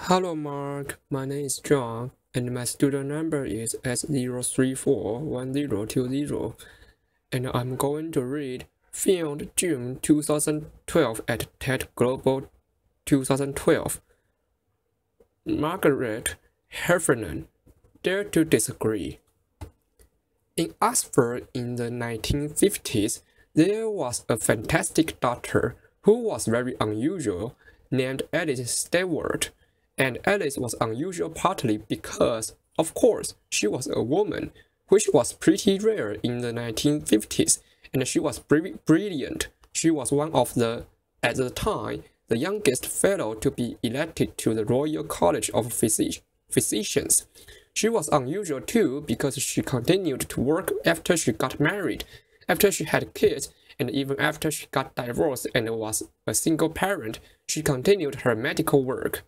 Hello Mark, my name is John, and my student number is S0341020, and I'm going to read Filmed June 2012 at TED Global 2012. Margaret Heffernan, Dare to Disagree. In Oxford in the 1950s, there was a fantastic doctor who was very unusual, named Alice Stewart. And Alice was unusual partly because, of course, she was a woman, which was pretty rare in the 1950s, and she was brilliant. She was one of the, at the time, the youngest fellow to be elected to the Royal College of Physicians. She was unusual too because she continued to work after she got married, after she had kids, and even after she got divorced and was a single parent, she continued her medical work.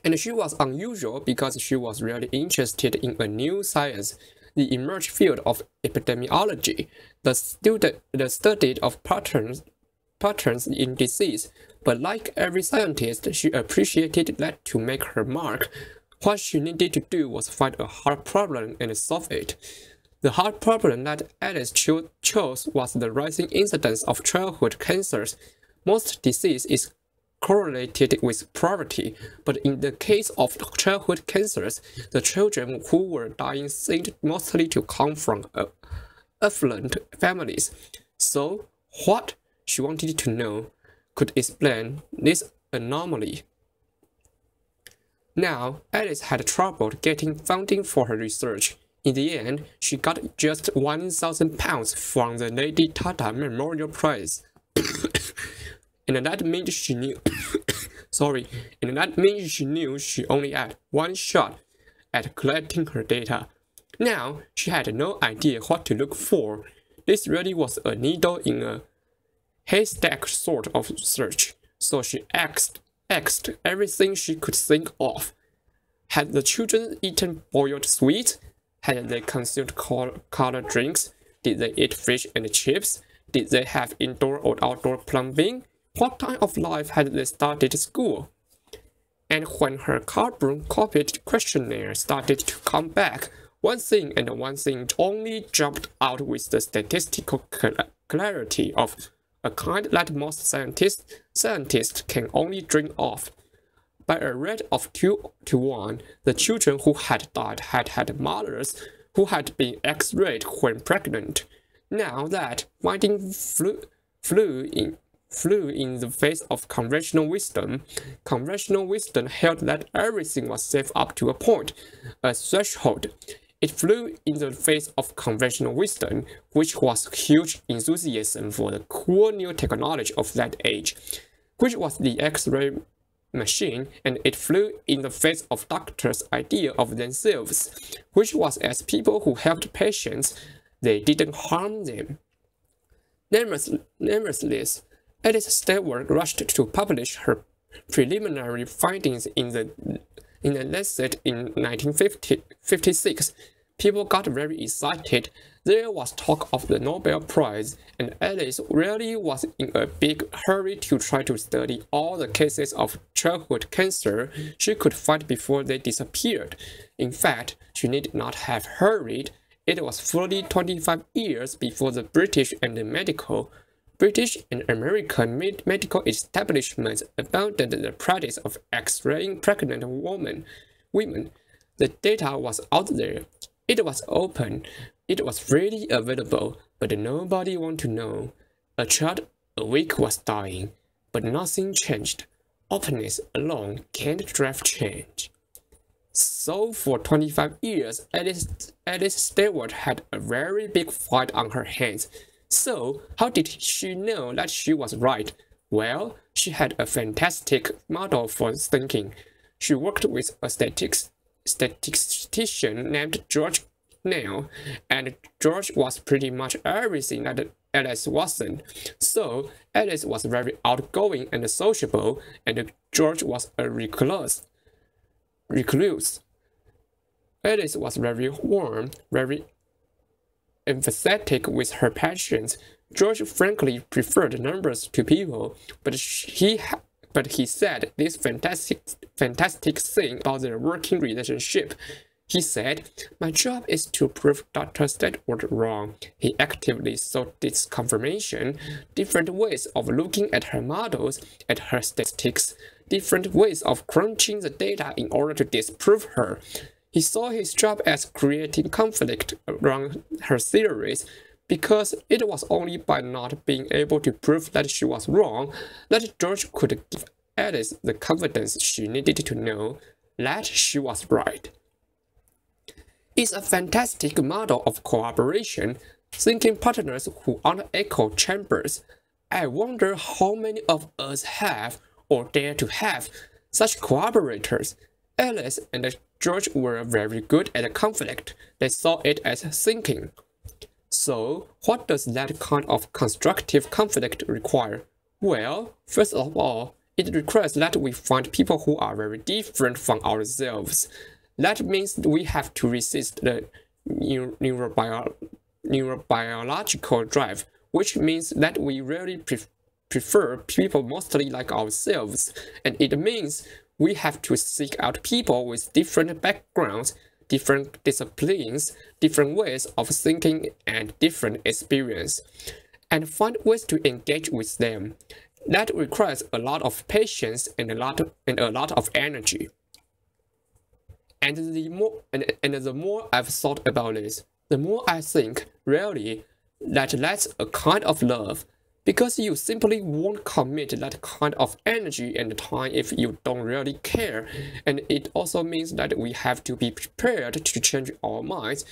And she was unusual because she was really interested in a new science, the emerging field of epidemiology, the study of patterns in disease. But like every scientist, she appreciated that to make her mark, what she needed to do was find a hard problem and solve it. The hard problem that Alice chose was the rising incidence of childhood cancers. Most disease is correlated with poverty, but in the case of childhood cancers, the children who were dying seemed mostly to come from affluent families. So, what she wanted to know could explain this anomaly. Now, Alice had trouble getting funding for her research. In the end, she got just £1,000 from the Lady Tata Memorial Prize. And that means she knew she only had one shot at collecting her data. Now, she had no idea what to look for. This really was a needle in a haystack sort of search, so she asked everything she could think of. Had the children eaten boiled sweets? Had they consumed colored drinks? Did they eat fish and chips? Did they have indoor or outdoor plumbing? What time of life had they started school? And when her carbon-copied questionnaire started to come back, one thing only jumped out with the statistical clarity of a kind that most scientists can only dream of. By a rate of 2 to 1, the children who had died had mothers who had been X-rayed when pregnant. Now that finding flew in the face of conventional wisdom held that everything was safe up to a point, a threshold. It flew in the face of conventional wisdom, which was huge enthusiasm for the cool new technology of that age, which was the X-ray machine, and it flew in the face of doctors' idea of themselves, which was as people who helped patients, they didn't harm them. Nevertheless, Alice Stewart rushed to publish her preliminary findings in the Lancet in 1956. People got very excited. There was talk of the Nobel Prize, and Alice really was in a big hurry to try to study all the cases of childhood cancer she could find before they disappeared. In fact, she need not have hurried. It was fully 25 years before the British and American medical establishments abandoned the practice of X-raying pregnant women. The data was out there. It was open. It was freely available, but nobody wanted to know. A child a week was dying, but nothing changed. Openness alone can't drive change. So for 25 years, Alice Stewart had a very big fight on her hands. So, how did she know that she was right? Well, she had a fantastic model for thinking. She worked with a statistician named George Kneale, and George was pretty much everything that Alice wasn't. So, Alice was very outgoing and sociable, and George was a recluse. Alice was very warm, very emphatic with her patients. George frankly preferred numbers to people, but he but he said this fantastic thing about their working relationship. He said, "My job is to prove Dr. Stedford wrong." He actively sought this confirmation, different ways of looking at her models, at her statistics, different ways of crunching the data in order to disprove her. He saw his job as creating conflict around her theories, because it was only by not being able to prove that she was wrong that George could give Alice the confidence she needed to know that she was right. It's a fantastic model of cooperation, thinking partners who aren't echo chambers. I wonder how many of us have, or dare to have, such collaborators. Alice and George were very good at conflict. They saw it as thinking. So, what does that kind of constructive conflict require? Well, first of all, it requires that we find people who are very different from ourselves. That means we have to resist the neurobiological drive, which means that we really prefer people mostly like ourselves, and it means we have to seek out people with different backgrounds, different disciplines, different ways of thinking, and different experience, and find ways to engage with them. That requires a lot of patience and a lot of energy. And the more I've thought about this, the more I think, really, that that's a kind of love, because you simply won't commit that kind of energy and time if you don't really care, and it also means that we have to be prepared to change our minds.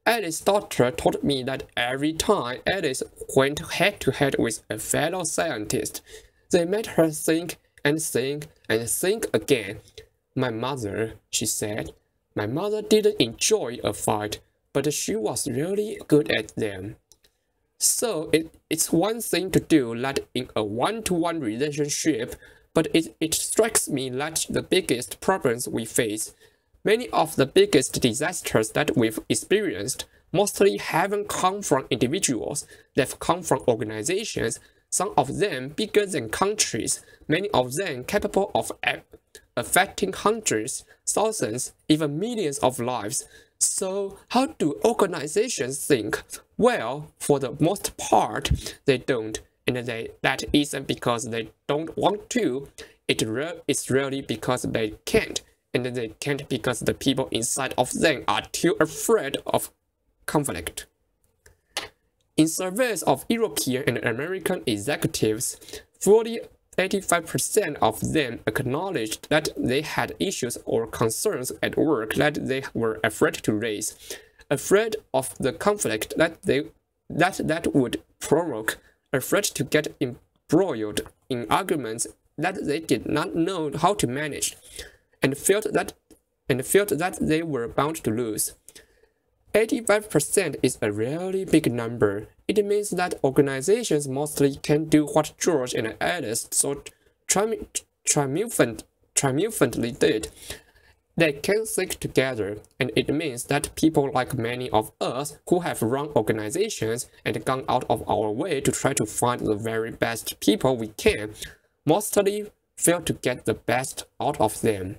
Alice's daughter told me that every time Alice went head-to-head with a fellow scientist, they made her think and think and think again. "My mother," she said, "my mother didn't enjoy a fight, but she was really good at them." So it's one thing to do that in a one-to-one relationship, but it strikes me that the biggest problems we face, many of the biggest disasters that we've experienced, mostly haven't come from individuals, they've come from organizations, some of them bigger than countries, many of them capable of affecting hundreds, thousands, even millions of lives. So how do organizations think? Well, for the most part, they don't, and that isn't because they don't want to. It's really because they can't, and they can't because the people inside of them are too afraid of conflict. In surveys of European and American executives, 85% of them acknowledged that they had issues or concerns at work that they were afraid to raise, afraid of the conflict that would provoke, afraid to get embroiled in arguments that they did not know how to manage, and felt that they were bound to lose. 85% is a really big number. It means that organizations mostly can do what George and Alice so triumphantly did. They can think together, and it means that people like many of us who have run organizations and gone out of our way to try to find the very best people we can, mostly fail to get the best out of them.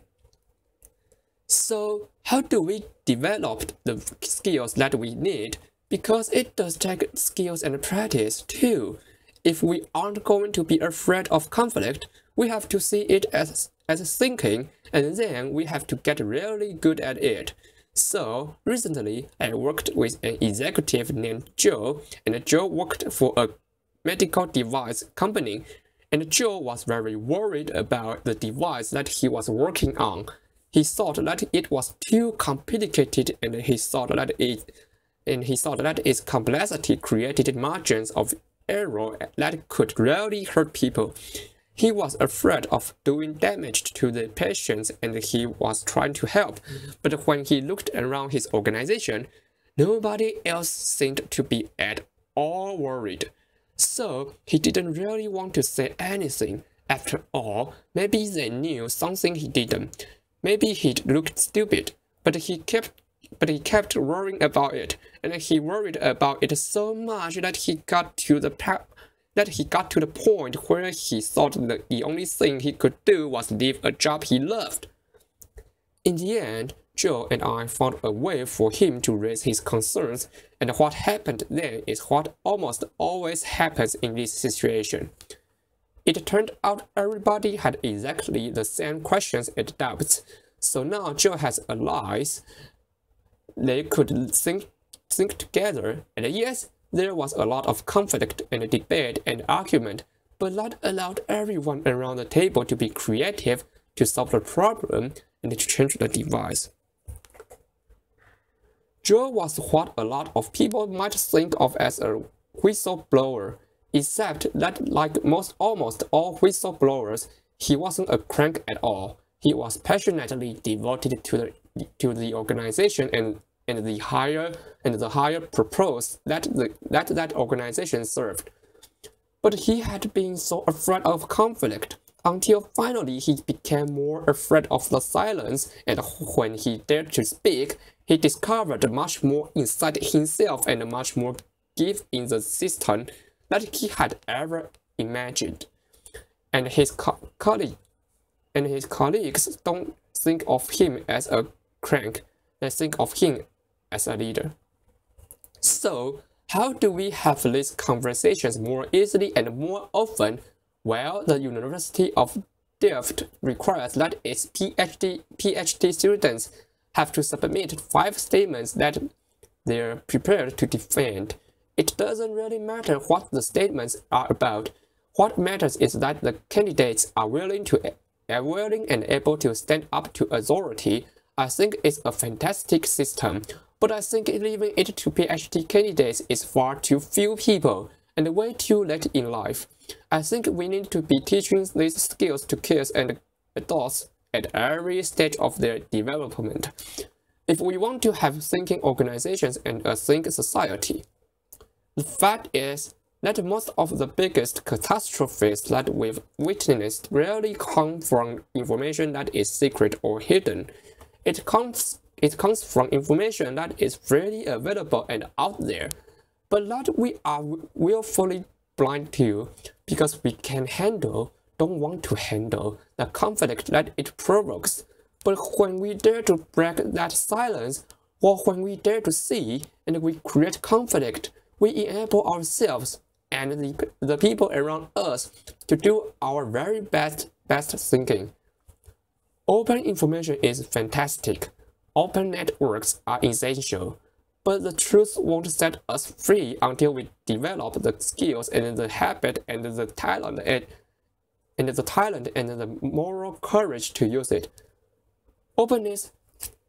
So, how do we develop the skills that we need? Because it does take skills and practice too. If we aren't going to be afraid of conflict, we have to see it as thinking, and then we have to get really good at it. So, recently, I worked with an executive named Joe, and Joe worked for a medical device company, and Joe was very worried about the device that he was working on. He thought that it was too complicated, and he thought that its complexity created margins of error that could really hurt people. He was afraid of doing damage to the patients, and he was trying to help. But when he looked around his organization, nobody else seemed to be at all worried. So he didn't really want to say anything. After all, maybe they knew something he didn't. Maybe he looked stupid, but he kept worrying about it, and he worried about it so much that he got to the that he got to the point where he thought that the only thing he could do was leave a job he loved. In the end, Joe and I found a way for him to raise his concerns, and what happened then is what almost always happens in this situation. It turned out everybody had exactly the same questions and doubts, so now Joe has allies. They could think together, and yes, there was a lot of conflict and debate and argument, but that allowed everyone around the table to be creative, to solve the problem, and to change the device. Joe was what a lot of people might think of as a whistleblower, except that like almost all whistleblowers, he wasn't a crank at all. He was passionately devoted to the organization and the higher purpose that organization served. But he had been so afraid of conflict until finally he became more afraid of the silence, and when he dared to speak, he discovered much more inside himself and much more give in the system that he had ever imagined. And his colleagues don't think of him as a crank, they think of him as a leader. So, how do we have these conversations more easily and more often? Well, the University of Delft requires that its PhD students have to submit 5 statements that they're prepared to defend. It doesn't really matter what the statements are about. What matters is that the candidates are willing and able to stand up to authority. I think it's a fantastic system, but I think leaving it to PhD candidates is far too few people and way too late in life. I think we need to be teaching these skills to kids and adults at every stage of their development, if we want to have thinking organizations and a thinking society. The fact is that most of the biggest catastrophes that we've witnessed rarely come from information that is secret or hidden. It comes from information that is freely available and out there, but that we are willfully blind to because we don't want to handle the conflict that it provokes. But when we dare to break that silence, or when we dare to see and we create conflict, we enable ourselves and the people around us to do our very best thinking. Open information is fantastic. Open networks are essential. But the truth won't set us free until we develop the skills and the habit and the talent and the moral courage to use it. Openness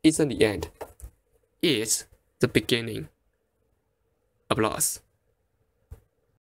isn't the end. It's the beginning. Applause.